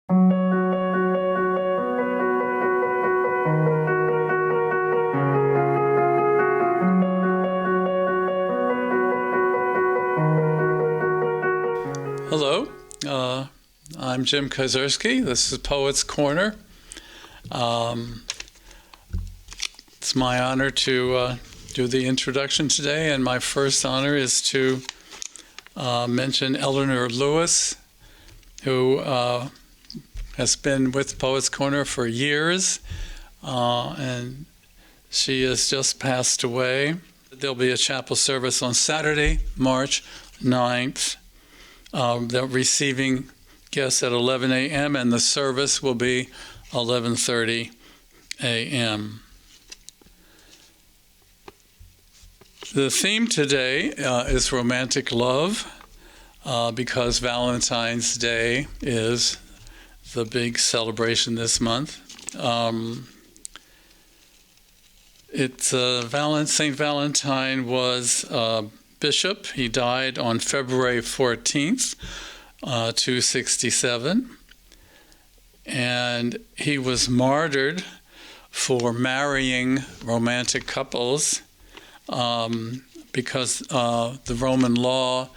Hello, I'm Jim Kazurski. This is Poets Corner. It's my honor to do the introduction today, and my first honor is to mention Eleanor Lewis, who has been with Poets Corner for years, and she has just passed away. There'll be a chapel service on Saturday, March 9th. They're receiving guests at 11 a.m. and the service will be 11:30 a.m. The theme today is romantic love because Valentine's Day is the big celebration this month. St. Valentine was bishop. He died on February 14th, 267, and he was martyred for marrying romantic couples because the Roman law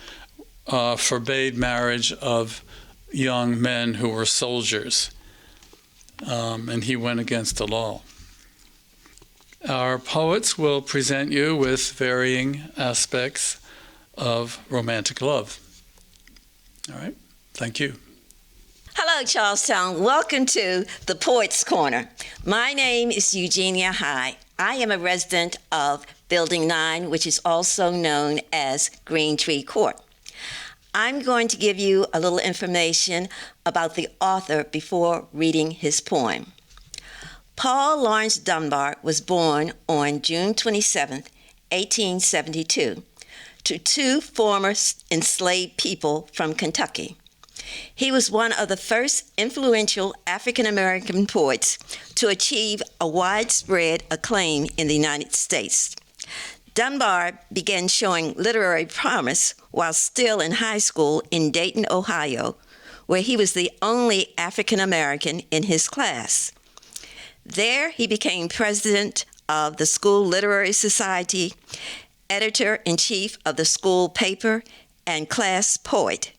forbade marriage of young men who were soldiers, and he went against the law. Our poets will present you with varying aspects of romantic love. All right, thank you. Hello, Charlestown. Welcome to the Poets Corner. My name is Eugenia High. I am a resident of Building 9, which is also known as Green Tree Court. I'm going to give you a little information about the author before reading his poem. Paul Laurence Dunbar was born on June 27, 1872, to two former enslaved people from Kentucky. He was one of the first influential African-American poets to achieve a widespread acclaim in the United States. Dunbar began showing literary promise while still in high school in Dayton, Ohio, where he was the only African-American in his class. There, he became president of the School Literary Society, editor-in-chief of the school paper, and class poet.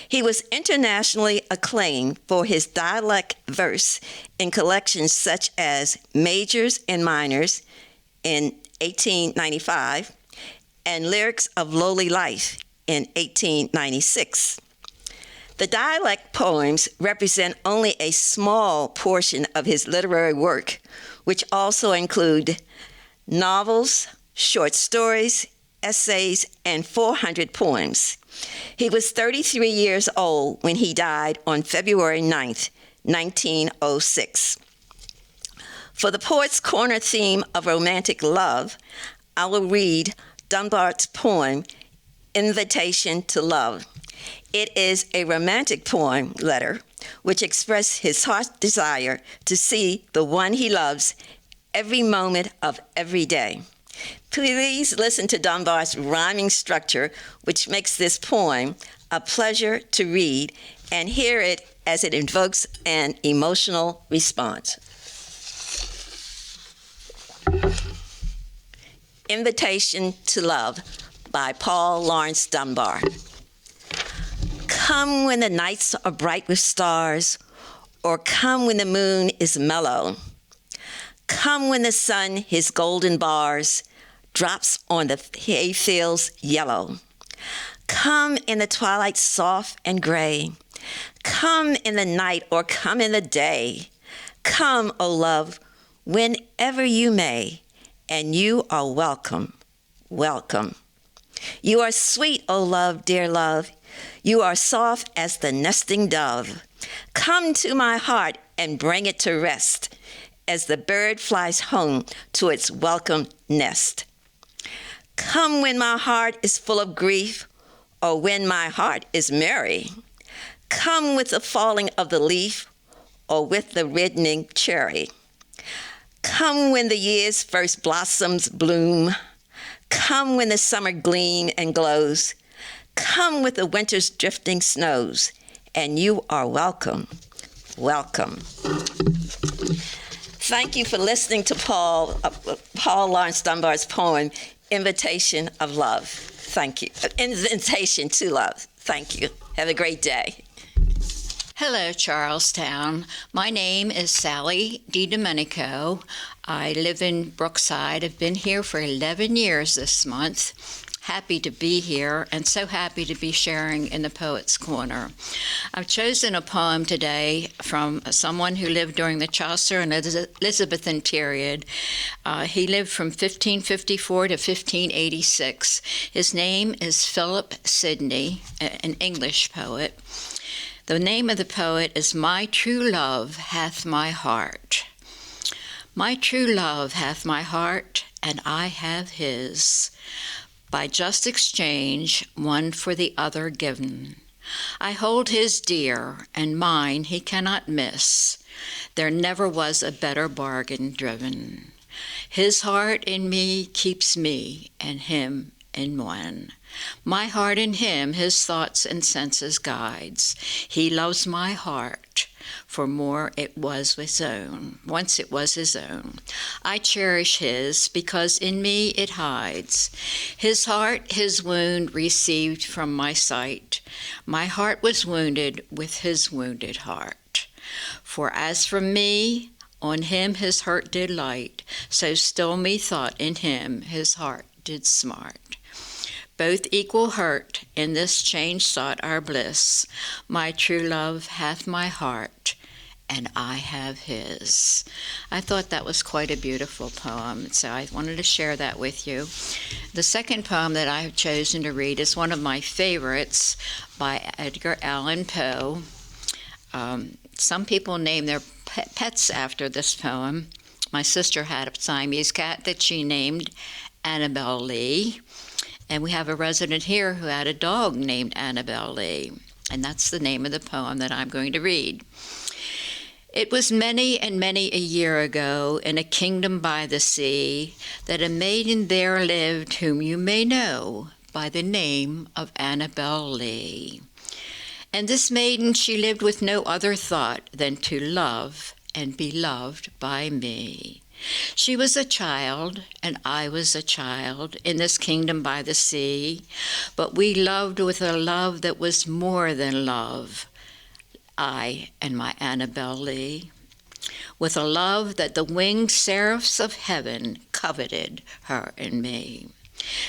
He was internationally acclaimed for his dialect verse in collections such as Majors and Minors in 1895 and Lyrics of Lowly Life in 1896. The dialect poems represent only a small portion of his literary work, which also include novels, short stories, essays, and 400 poems. He was 33 years old when he died on February 9th, 1906. For the Poets' Corner theme of romantic love, I will read Dunbar's poem, Invitation to Love. It is a romantic poem letter which expresses his heart's desire to see the one he loves every moment of every day. Please listen to Dunbar's rhyming structure, which makes this poem a pleasure to read, and hear it as it invokes an emotional response. Invitation to Love by Paul Laurence Dunbar. Come when the nights are bright with stars, or come when the moon is mellow. Come when the sun, his golden bars, drops on the hayfields yellow. Come in the twilight soft and gray. Come in the night or come in the day. Come, O love, whenever you may, and you are welcome, welcome. You are sweet, O love, dear love. You are soft as the nesting dove. Come to my heart and bring it to rest as the bird flies home to its welcome nest. Come when my heart is full of grief, or when my heart is merry. Come with the falling of the leaf, or with the reddening cherry. Come when the year's first blossoms bloom. Come when the summer gleams and glows. Come with the winter's drifting snows, and you are welcome, welcome. Thank you for listening to Paul Laurence Dunbar's poem, Invitation of Love. Thank you. Invitation to Love. Thank you. Have a great day. Hello, Charlestown. My name is Sally DiDomenico. I live in Brookside. I've been here for 11 years this month. Happy to be here and so happy to be sharing in the Poets' Corner. I've chosen a poem today from someone who lived during the Chaucer and Elizabethan period. He lived from 1554 to 1586. His name is Philip Sidney, an English poet. The name of the poet is My True Love Hath My Heart. My true love hath my heart, and I have his. By just exchange, one for the other given. I hold his dear, and mine he cannot miss. There never was a better bargain driven. His heart in me keeps me, and him in one. My heart in him his thoughts and senses guides. He loves my heart, for more it was his own. Once it was his own. I cherish his, because in me it hides. His heart his wound received from my sight. My heart was wounded with his wounded heart. For as from me, on him his hurt did light, so still methought in him his heart did smart. Both equal hurt in this change sought our bliss. My true love hath my heart, and I have his. I thought that was quite a beautiful poem, so I wanted to share that with you. The second poem that I have chosen to read is one of my favorites by Edgar Allan Poe. Some people name their pets after this poem. My sister had a Siamese cat that she named Annabelle Lee. And we have a resident here who had a dog named Annabelle Lee. And that's the name of the poem that I'm going to read. It was many and many a year ago, in a kingdom by the sea, that a maiden there lived whom you may know by the name of Annabelle Lee. And this maiden, she lived with no other thought than to love and be loved by me. She was a child, and I was a child, in this kingdom by the sea, but we loved with a love that was more than love, I and my Annabelle Lee, with a love that the winged seraphs of heaven coveted her and me.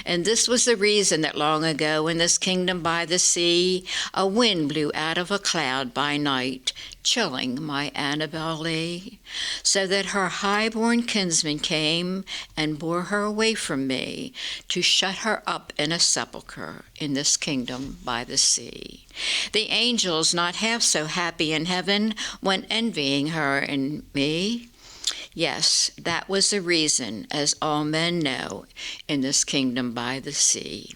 And this was the reason that long ago in this kingdom by the sea, a wind blew out of a cloud by night, chilling my Annabelle Lee, so that her high-born kinsman came and bore her away from me to shut her up in a sepulchre in this kingdom by the sea. The angels, not half so happy in heaven, went envying her and me. Yes, that was the reason, as all men know, in this kingdom by the sea,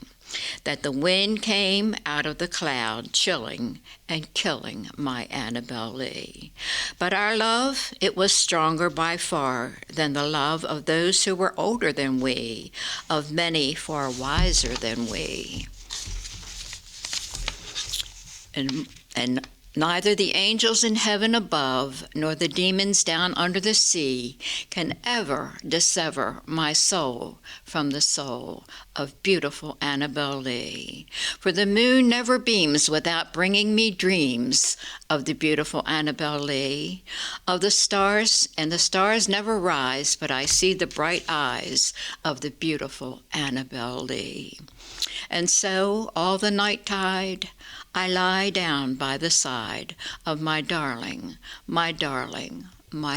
that the wind came out of the cloud, chilling and killing my Annabelle Lee. But our love, it was stronger by far than the love of those who were older than we, of many far wiser than we. And neither the angels in heaven above, nor the demons down under the sea, can ever dissever my soul from the soul of beautiful Annabelle Lee. For the moon never beams without bringing me dreams of the beautiful Annabelle Lee, of the stars, and the stars never rise, but I see the bright eyes of the beautiful Annabelle Lee. And so, all the night tide, I lie down by the side of my darling, my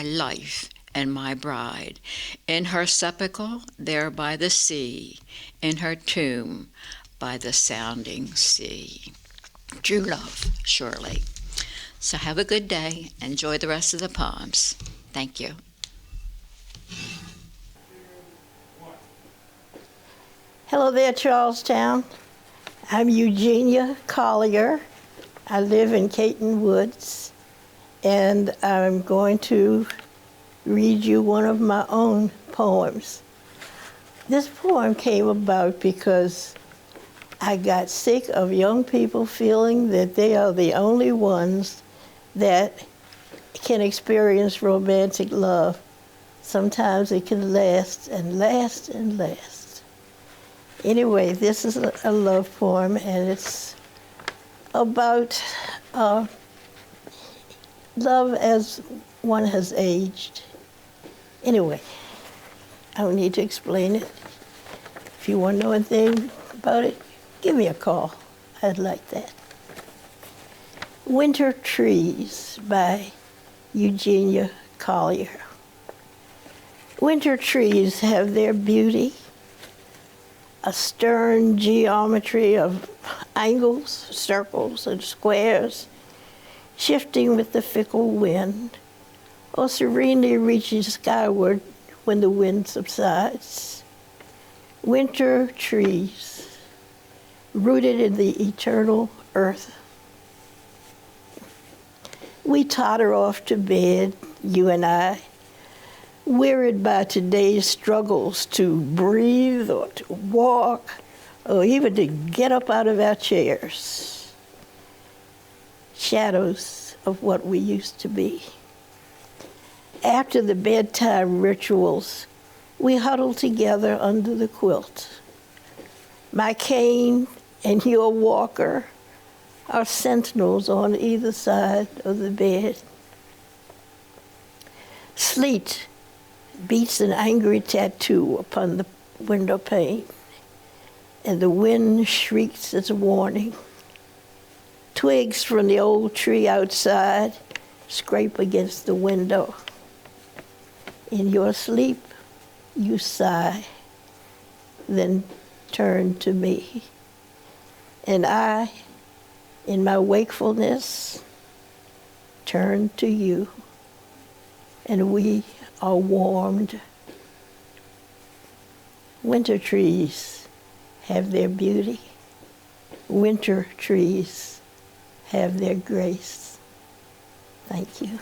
life and my bride, in her sepulchre there by the sea, in her tomb by the sounding sea. True love, surely. So have a good day. Enjoy the rest of the poems. Thank you. Hello there, Charlestown. I'm Eugenia Collier. I live in Caton Woods, and I'm going to read you one of my own poems. This poem came about because I got sick of young people feeling that they are the only ones that can experience romantic love. Sometimes it can last and last and last. Anyway, this is a love poem, and it's about love as one has aged. Anyway, I don't need to explain it. If you want to know anything about it, give me a call. I'd like that. Winter Trees by Eugenia Collier. Winter trees have their beauty, a stern geometry of angles, circles, and squares, shifting with the fickle wind, or serenely reaching skyward when the wind subsides. Winter trees, rooted in the eternal earth. We totter off to bed, you and I, wearied by today's struggles to breathe or to walk or even to get up out of our chairs. Shadows of what we used to be. After the bedtime rituals, we huddle together under the quilt. My cane and your walker are sentinels on either side of the bed. Sleet beats an angry tattoo upon the window pane, and the wind shrieks its warning. Twigs from the old tree outside scrape against the window. In your sleep, you sigh, then turn to me. And I, in my wakefulness, turn to you, and we are warmed. Winter trees have their beauty. Winter trees have their grace. Thank you.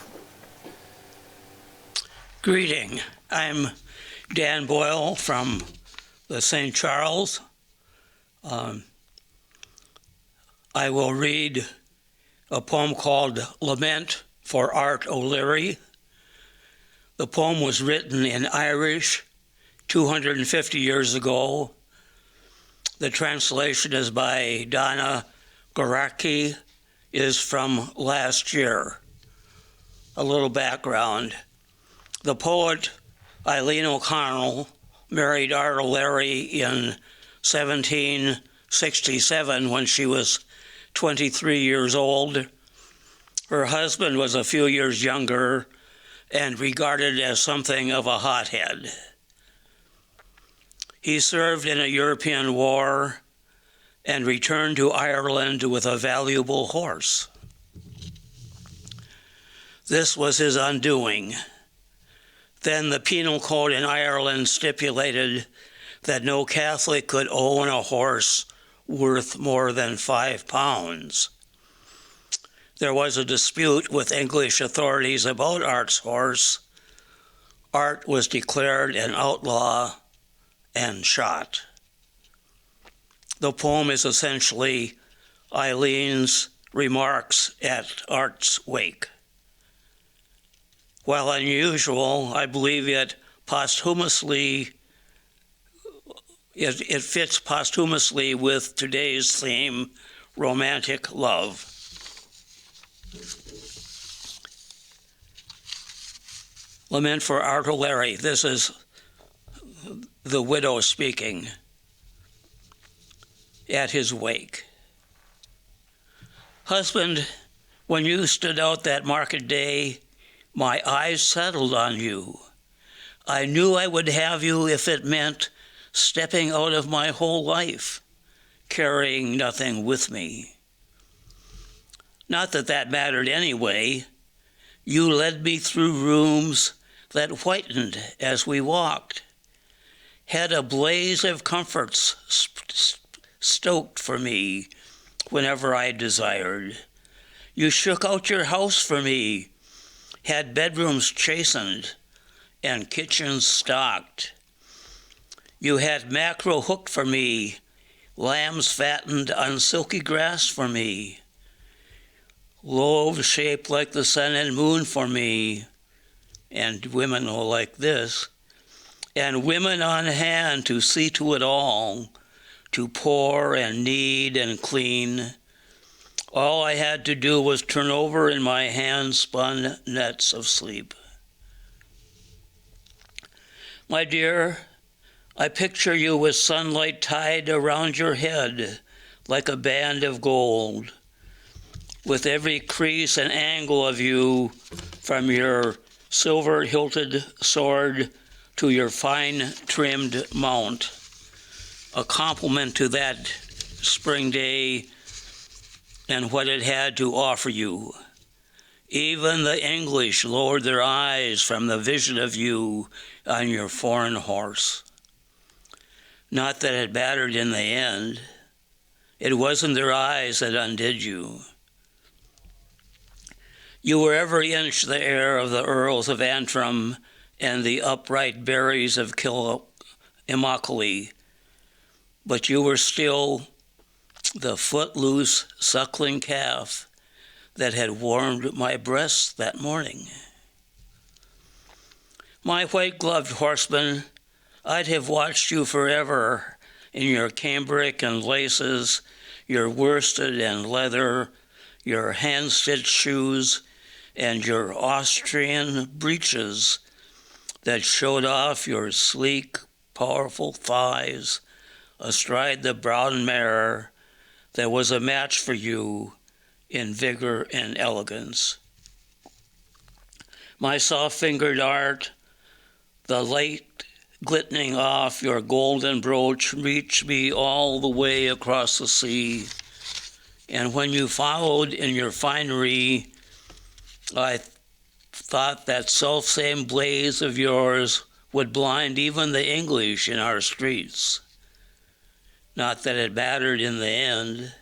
Greeting. I'm Dan Boyle from the St. Charles. I will read a poem called Lament for Art O'Leary. The poem was written in Irish 250 years ago. The translation is by Donna Goracki, is from last year. A little background. The poet Eileen O'Connell married Art O'Leary in 1767 when she was 23 years old. Her husband was a few years younger and regarded as something of a hothead. He served in a European war and returned to Ireland with a valuable horse. This was his undoing. Then the penal code in Ireland stipulated that no Catholic could own a horse worth more than £5. There was a dispute with English authorities about Art's horse. Art was declared an outlaw and shot. The poem is essentially Eileen's remarks at Art's wake. While unusual, I believe it fits posthumously with today's theme, romantic love. Lament for Art O'Leary. This is the widow speaking at his wake. Husband, when you stood out that market day, my eyes settled on you. I knew I would have you if it meant stepping out of my whole life, carrying nothing with me. Not that that mattered anyway. You led me through rooms that whitened as we walked, had a blaze of comforts stoked for me whenever I desired. You shook out your house for me, had bedrooms chastened and kitchens stocked. You had mackerel hooked for me, lambs fattened on silky grass for me. loaves shaped like the sun and moon for me, and women will like this, and women on hand to see to it all, to pour and knead and clean. All I had to do was turn over in my hand-spun nets of sleep. My dear, I picture you with sunlight tied around your head like a band of gold, with every crease and angle of you, from your silver-hilted sword to your fine-trimmed mount, a compliment to that spring day and what it had to offer you. Even the English lowered their eyes from the vision of you on your foreign horse. Not that it mattered in the end. It wasn't their eyes that undid you. You were every inch the heir of the Earls of Antrim and the upright berries of Immokalee, but you were still the footloose suckling calf that had warmed my breast that morning. My white-gloved horseman, I'd have watched you forever in your cambric and laces, your worsted and leather, your hand-stitched shoes, and your Austrian breeches that showed off your sleek, powerful thighs astride the brown mare that was a match for you in vigor and elegance. My soft-fingered art, the light glistening off your golden brooch, reached me all the way across the sea, and when you followed in your finery, I thought that self-same blaze of yours would blind even the English in our streets. Not that it mattered in the end.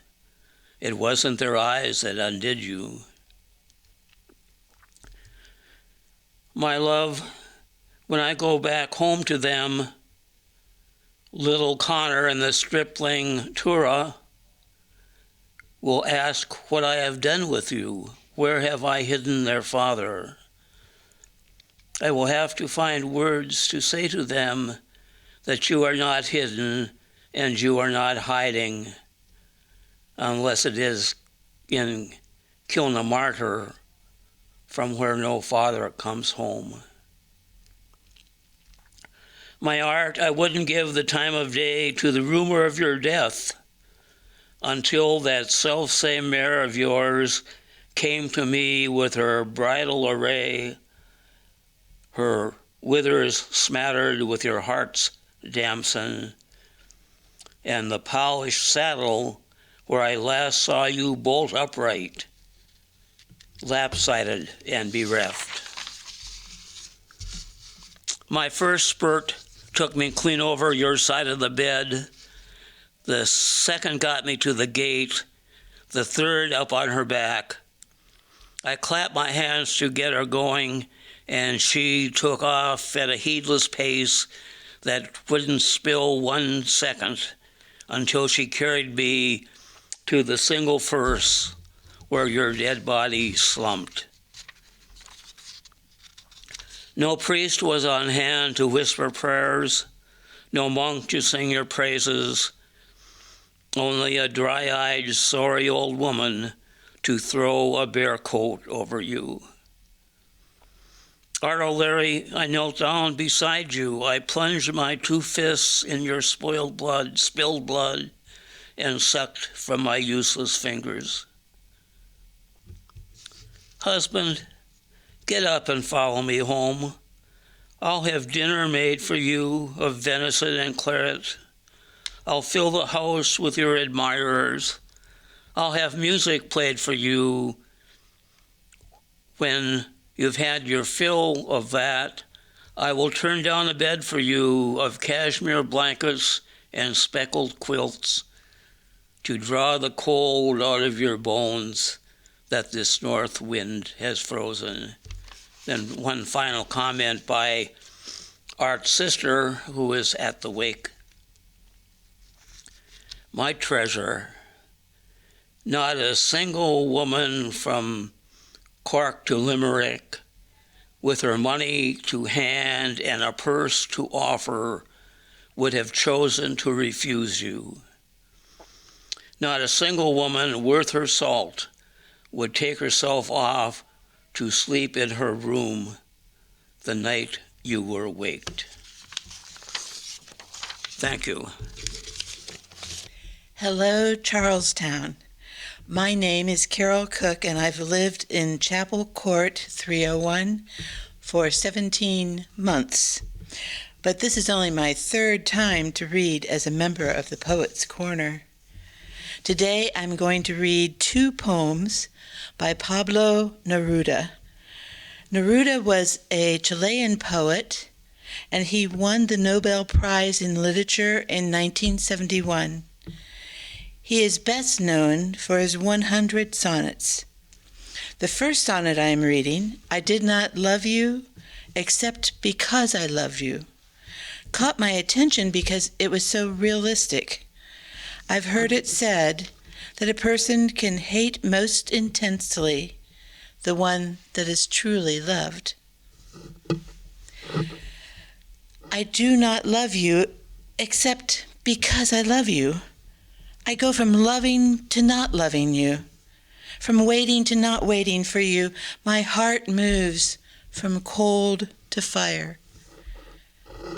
It wasn't their eyes that undid you. My love, when I go back home to them, little Connor and the stripling Tura will ask what I have done with you. Where have I hidden their father? I will have to find words to say to them that you are not hidden and you are not hiding, unless it is in Kilnamartyr, from where no father comes home. My art, I wouldn't give the time of day to the rumor of your death until that self-same mare of yours came to me with her bridal array, her withers smattered with your heart's damson, and the polished saddle where I last saw you bolt upright, lap-sided and bereft. My first spurt took me clean over your side of the bed. The second got me to the gate, the third up on her back. I clapped my hands to get her going, and she took off at a heedless pace that wouldn't spill 1 second until she carried me to the single verse where your dead body slumped. No priest was on hand to whisper prayers, no monk to sing your praises, only a dry-eyed, sorry old woman to throw a bare coat over you. Art O'Leary, I knelt down beside you. I plunged my 2 fists in your spilled blood, and sucked from my useless fingers. Husband, get up and follow me home. I'll have dinner made for you of venison and claret. I'll fill the house with your admirers. I'll have music played for you. When you've had your fill of that, I will turn down a bed for you of cashmere blankets and speckled quilts to draw the cold out of your bones that this north wind has frozen. Then one final comment by Art's sister, who is at the wake. My treasure, Not a single woman from Cork to Limerick, with her money to hand and a purse to offer, would have chosen to refuse you. Not a single woman worth her salt would take herself off to sleep in her room the night you were waked. Thank you. Hello, Charlestown. My name is Carol Cook, and I've lived in Chapel Court 301 for 17 months. But this is only my third time to read as a member of the Poets' Corner. Today I'm going to read two poems by Pablo Neruda. Neruda was a Chilean poet, and he won the Nobel Prize in Literature in 1971. He is best known for his 100 sonnets. The first sonnet I am reading, I Did Not Love You Except Because I Loved You, caught my attention because it was so realistic. I've heard it said that a person can hate most intensely the one that is truly loved. I do not love you except because I love you. I go from loving to not loving you, from waiting to not waiting for you. My heart moves from cold to fire.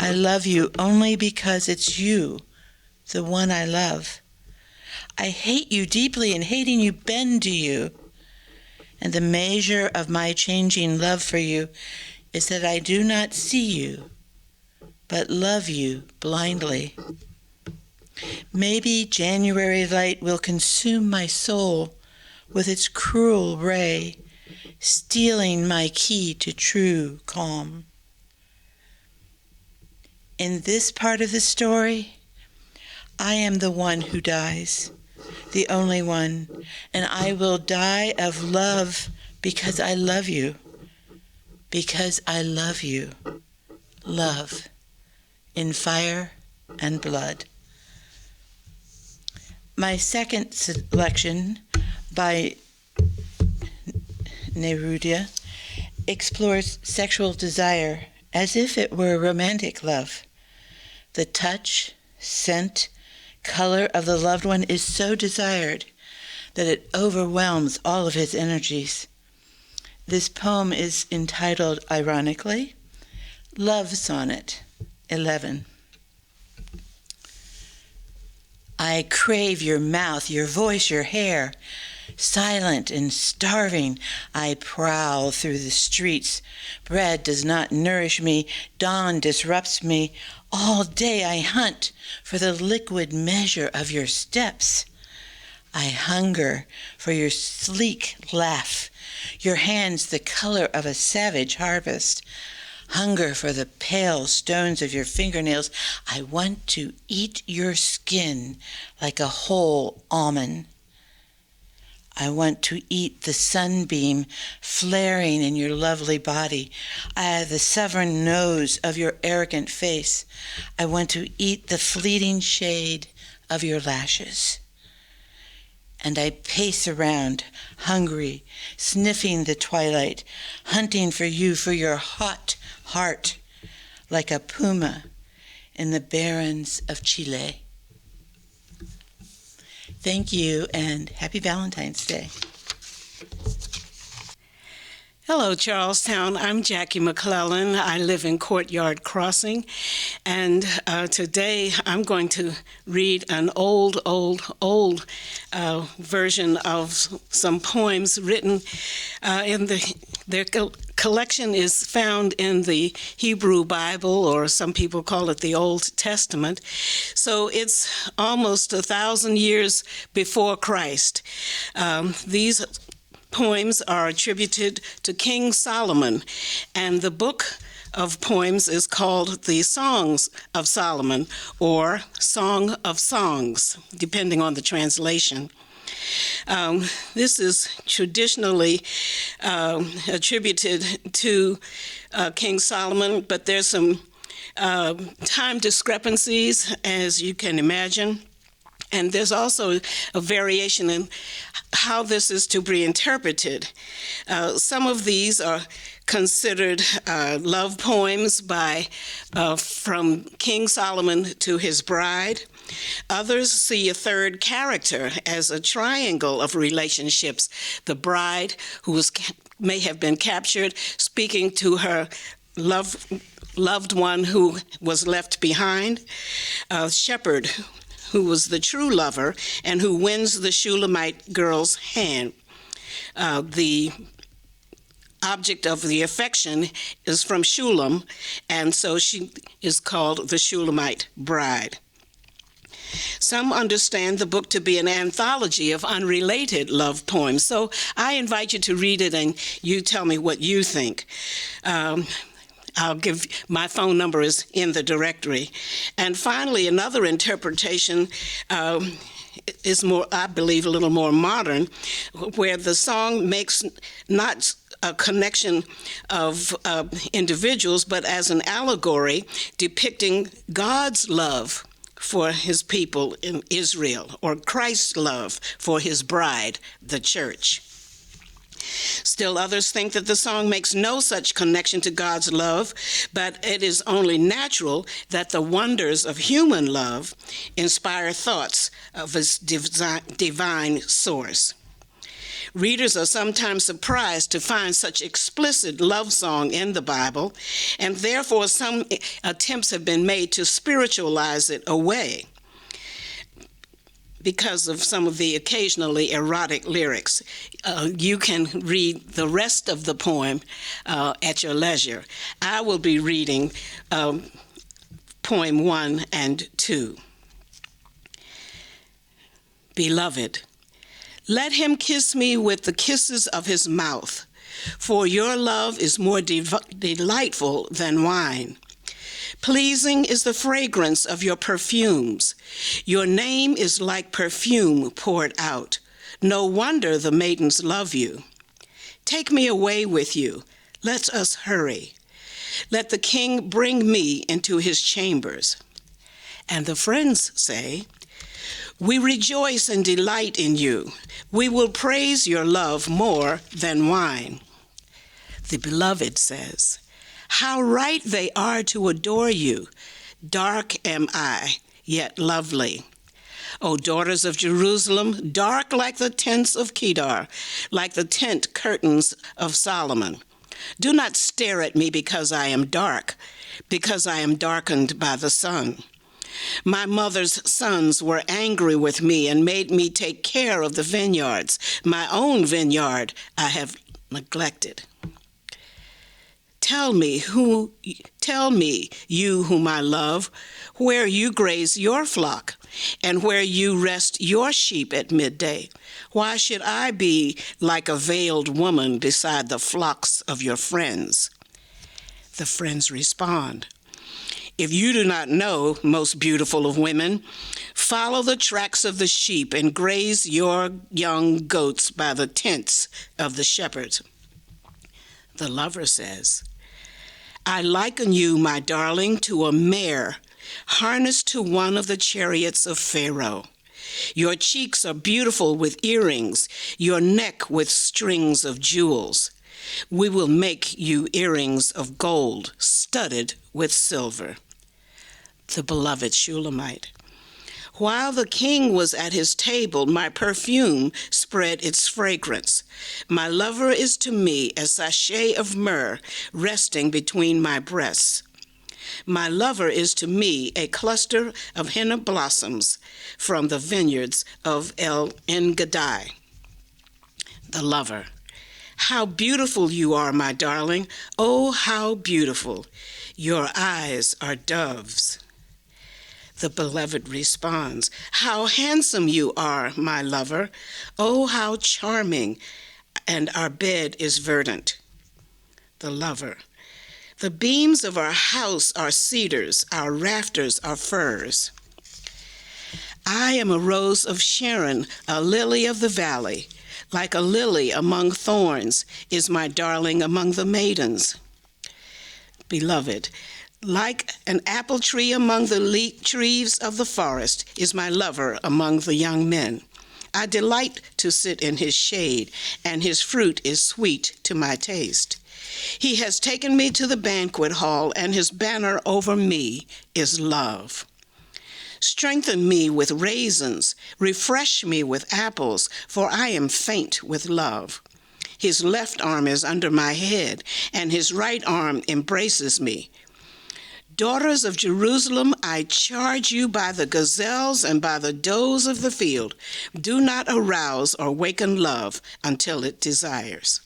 I love you only because it's you, the one I love. I hate you deeply, and hating you bend to you. And the measure of my changing love for you is that I do not see you, but love you blindly. Maybe January light will consume my soul with its cruel ray, stealing my key to true calm. In this part of the story, I am the one who dies, the only one, and I will die of love because I love you, because I love you. Love in fire and blood. My second selection by Neruda explores sexual desire as if it were romantic love. The touch, scent, color of the loved one is so desired that it overwhelms all of his energies. This poem is entitled, ironically, Love Sonnet 11. I crave your mouth, your voice, your hair. Silent and starving, I prowl through the streets. Bread does not nourish me. Dawn disrupts me. All day I hunt for the liquid measure of your steps. I hunger for your sleek laugh, your hands the color of a savage harvest. Hunger for the pale stones of your fingernails. I want to eat your skin like a whole almond. I want to eat the sunbeam flaring in your lovely body. The sovereign nose of your arrogant face. I want to eat the fleeting shade of your lashes. And I pace around, hungry, sniffing the twilight, hunting for you, for your hot heart, like a puma in the barrens of Chile. Thank you, and happy Valentine's Day. Hello, Charlestown. I'm Jackie McClellan. I live in Courtyard Crossing, and today I'm going to read an old version of some poems written in their collection is found in the Hebrew Bible, or some people call it the Old Testament. So it's almost 1,000 years before Christ. These poems are attributed to King Solomon, and the book of poems is called the Songs of Solomon, or Song of Songs, depending on the translation. This is traditionally attributed to King Solomon, but there's some time discrepancies, as you can imagine. And there's also a variation in how this is to be interpreted. Some of these are considered love poems from King Solomon to his bride. Others see a third character as a triangle of relationships. The bride, who may have been captured, speaking to her loved one who was left behind. A shepherd, who was the true lover and who wins the Shulamite girl's hand. The object of the affection is from Shulam, and so she is called the Shulamite bride. Some understand the book to be an anthology of unrelated love poems, so I invite you to read it and you tell me what you think. My phone number is in the directory. And finally, another interpretation is more, I believe, a little more modern, where the song makes not a connection of individuals, but as an allegory depicting God's love for his people in Israel, or Christ's love for his bride, the church. Still others think that the song makes no such connection to God's love, but it is only natural that the wonders of human love inspire thoughts of its divine source. Readers are sometimes surprised to find such explicit love song in the Bible, and therefore some attempts have been made to spiritualize it away because of some of the occasionally erotic lyrics. You can read the rest of the poem at your leisure. I will be reading poem 1 and 2. Beloved, let him kiss me with the kisses of his mouth, for your love is more delightful than wine. Pleasing is the fragrance of your perfumes. Your name is like perfume poured out. No wonder the maidens love you. Take me away with you. Let us hurry. Let the king bring me into his chambers. And the friends say, we rejoice and delight in you. We will praise your love more than wine. The beloved says, how right they are to adore you. Dark am I, yet lovely. O daughters of Jerusalem, dark like the tents of Kedar, like the tent curtains of Solomon. Do not stare at me because I am dark, because I am darkened by the sun. My mother's sons were angry with me and made me take care of the vineyards. My own vineyard I have neglected. Tell me, you whom I love, where you graze your flock and where you rest your sheep at midday. Why should I be like a veiled woman beside the flocks of your friends? The friends respond, if you do not know, most beautiful of women, follow the tracks of the sheep and graze your young goats by the tents of the shepherds. The lover says, I liken you, my darling, to a mare harnessed to one of the chariots of Pharaoh. Your cheeks are beautiful with earrings, your neck with strings of jewels. We will make you earrings of gold, studded with silver. The beloved Shulamite. While the king was at his table, my perfume spread its fragrance. My lover is to me a sachet of myrrh resting between my breasts. My lover is to me a cluster of henna blossoms from the vineyards of El Engedi. The lover. How beautiful you are, my darling. Oh, how beautiful. Your eyes are doves. The beloved responds, how handsome you are, my lover. Oh, how charming, and our bed is verdant. The lover, the beams of our house are cedars, our rafters are firs. I am a rose of Sharon, a lily of the valley. Like a lily among thorns is my darling among the maidens. Beloved, like an apple tree among the trees of the forest is my lover among the young men. I delight to sit in his shade, and his fruit is sweet to my taste. He has taken me to the banquet hall, and his banner over me is love. Strengthen me with raisins, refresh me with apples, for I am faint with love. His left arm is under my head, and his right arm embraces me. Daughters of Jerusalem, I charge you by the gazelles and by the does of the field, do not arouse or waken love until it desires.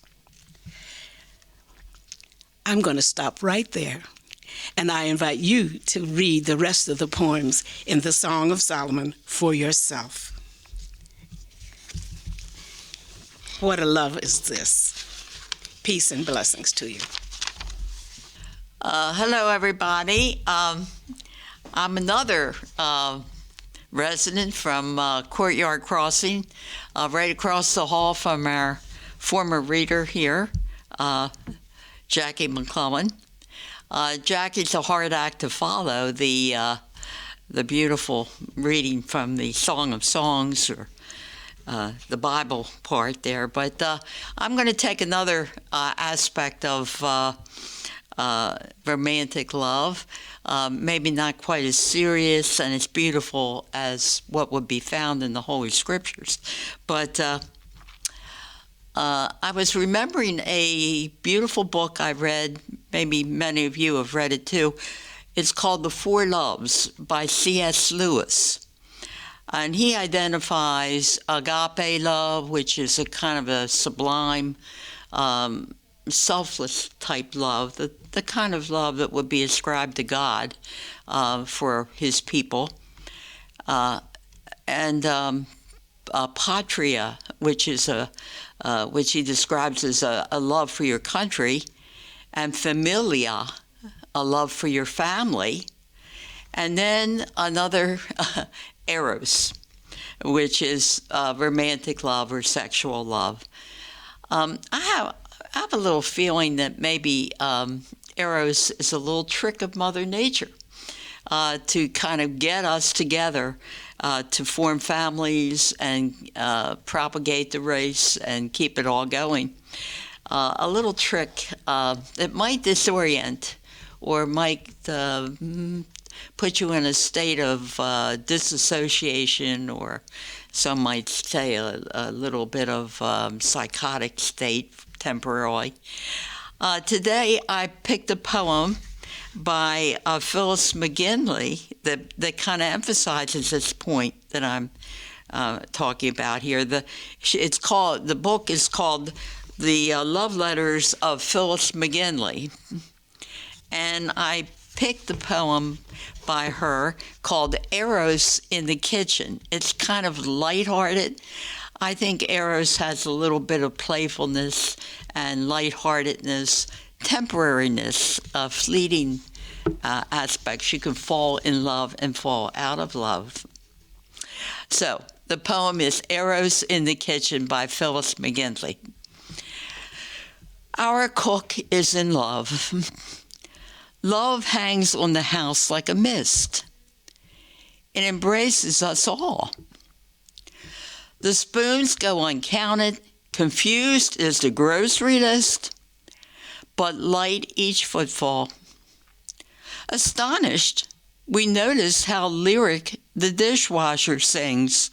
I'm going to stop right there, and I invite you to read the rest of the poems in the Song of Solomon for yourself. What a love is this. Peace and blessings to you. Hello, everybody. I'm another resident from Courtyard Crossing, right across the hall from our former reader here, Jackie McClellan. Jackie's a hard act to follow, the beautiful reading from the Song of Songs, or the Bible part there. But I'm going to take another aspect of romantic love, maybe not quite as serious and as beautiful as what would be found in the Holy Scriptures. But I was remembering a beautiful book I read, maybe many of you have read it too. It's called The Four Loves by C.S. Lewis. And he identifies agape love, which is a kind of a sublime, selfless type love, the kind of love that would be ascribed to God for his people. And patria, which is which he describes as a love for your country, and familia, a love for your family, and then another eros, which is romantic love or sexual love. I have a little feeling that maybe eros is a little trick of Mother Nature to kind of get us together to form families and propagate the race and keep it all going. A little trick that might disorient or might put you in a state of disassociation, or some might say a little bit of psychotic state temporarily. Today I picked a poem by Phyllis McGinley that kind of emphasizes this point that I'm talking about here. The book is called The Love Letters of Phyllis McGinley, and I picked the poem by her called Eros in the Kitchen. It's kind of lighthearted. I think Eros has a little bit of playfulness and lightheartedness, temporariness, fleeting aspects. You can fall in love and fall out of love. So the poem is Eros in the Kitchen by Phyllis McGinley. Our cook is in love. Love hangs on the house like a mist. It embraces us all. The spoons go uncounted, confused is the grocery list, but light each footfall. Astonished, we notice how lyric the dishwasher sings.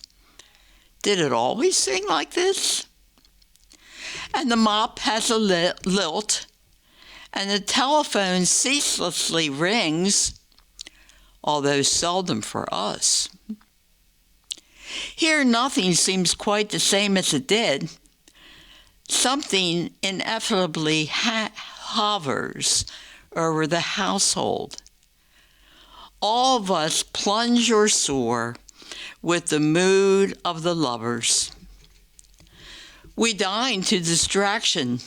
Did it always sing like this? And the mop has a lilt, and the telephone ceaselessly rings, although seldom for us. Here nothing seems quite the same as it did. Something ineffably hovers over the household. All of us plunge or soar with the mood of the lovers. We dine to distraction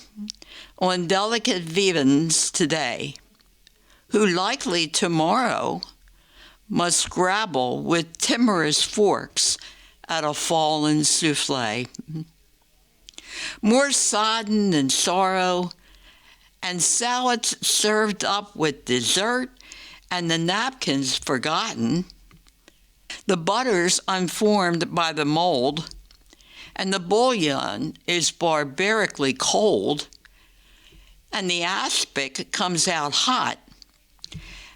on delicate viands today, who likely tomorrow must grapple with timorous forks at a fallen souffle. More sodden than sorrow, and salads served up with dessert, and the napkins forgotten, the butters unformed by the mold, and the bouillon is barbarically cold, and the aspic comes out hot,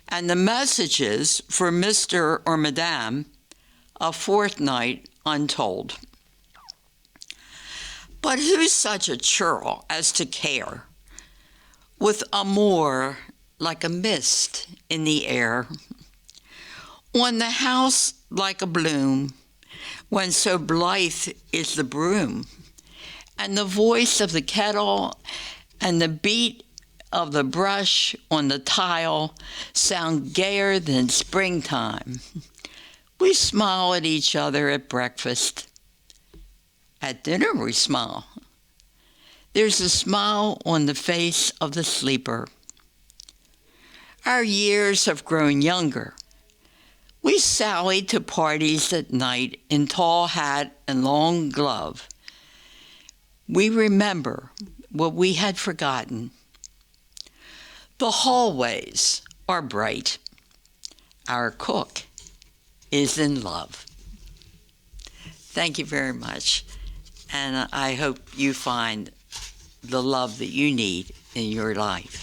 and the messages for Mr. or Madame a fortnight untold. But who's such a churl as to care, with amour like a mist in the air, on the house like a bloom, when so blithe is the broom, and the voice of the kettle and the beat of the brush on the tile sound gayer than springtime. We smile at each other at breakfast. At dinner we smile. There's a smile on the face of the sleeper. Our years have grown younger. We sally to parties at night in tall hat and long glove. We remember what we had forgotten. The hallways are bright. Our cook is in love. Thank you very much. And I hope you find the love that you need in your life.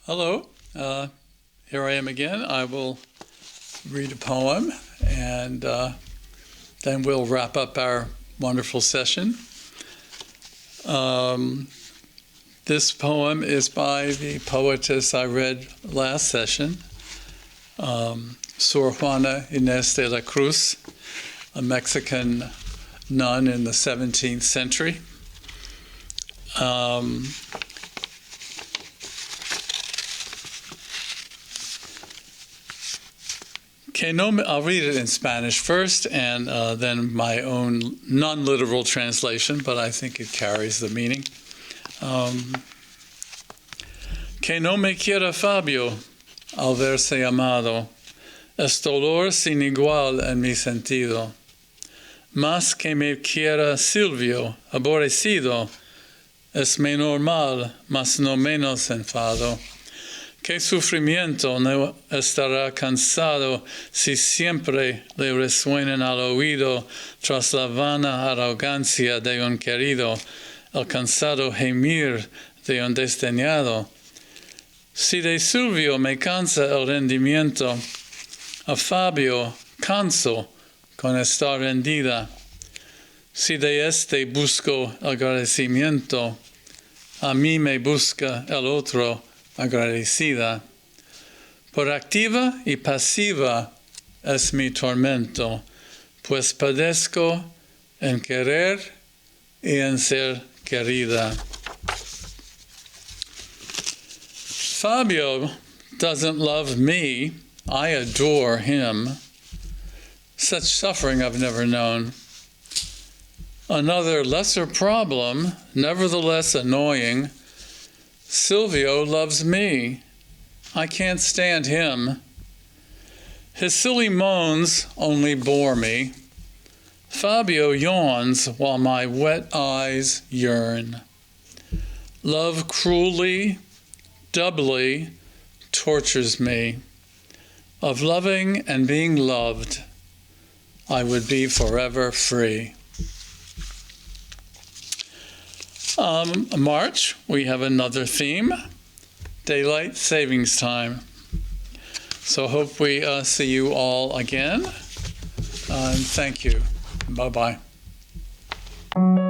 Hello, here I am again. I will read a poem, and then we'll wrap up our wonderful session. This poem is by the poetess I read last session, Sor Juana Inés de la Cruz, a Mexican nun in the 17th century. I'll read it in Spanish first, and then my own non-literal translation, but I think it carries the meaning. Que no me quiera Fabio al verse amado, es dolor sin igual en mi sentido. Más que me quiera Silvio, aborrecido, es menor mal, mas no menos enfado. ¿Qué sufrimiento no estará cansado si siempre le resuenan al oído tras la vana arrogancia de un querido, el cansado gemir de un desdeñado? Si de Silvio me cansa el rendimiento, a Fabio canso con estar rendida. Si de este busco agradecimiento, a mí me busca el otro agradecida. Por activa y pasiva es mi tormento, pues padezco en querer y en ser querida. Fabio doesn't love me. I adore him. Such suffering I've never known. Another lesser problem, nevertheless annoying, Silvio loves me. I can't stand him. His silly moans only bore me. Fabio yawns while my wet eyes yearn. Love cruelly, doubly tortures me. Of loving and being loved, I would be forever free. March, we have another theme, daylight savings time. So hope we see you all again. Thank you. Bye-bye. you.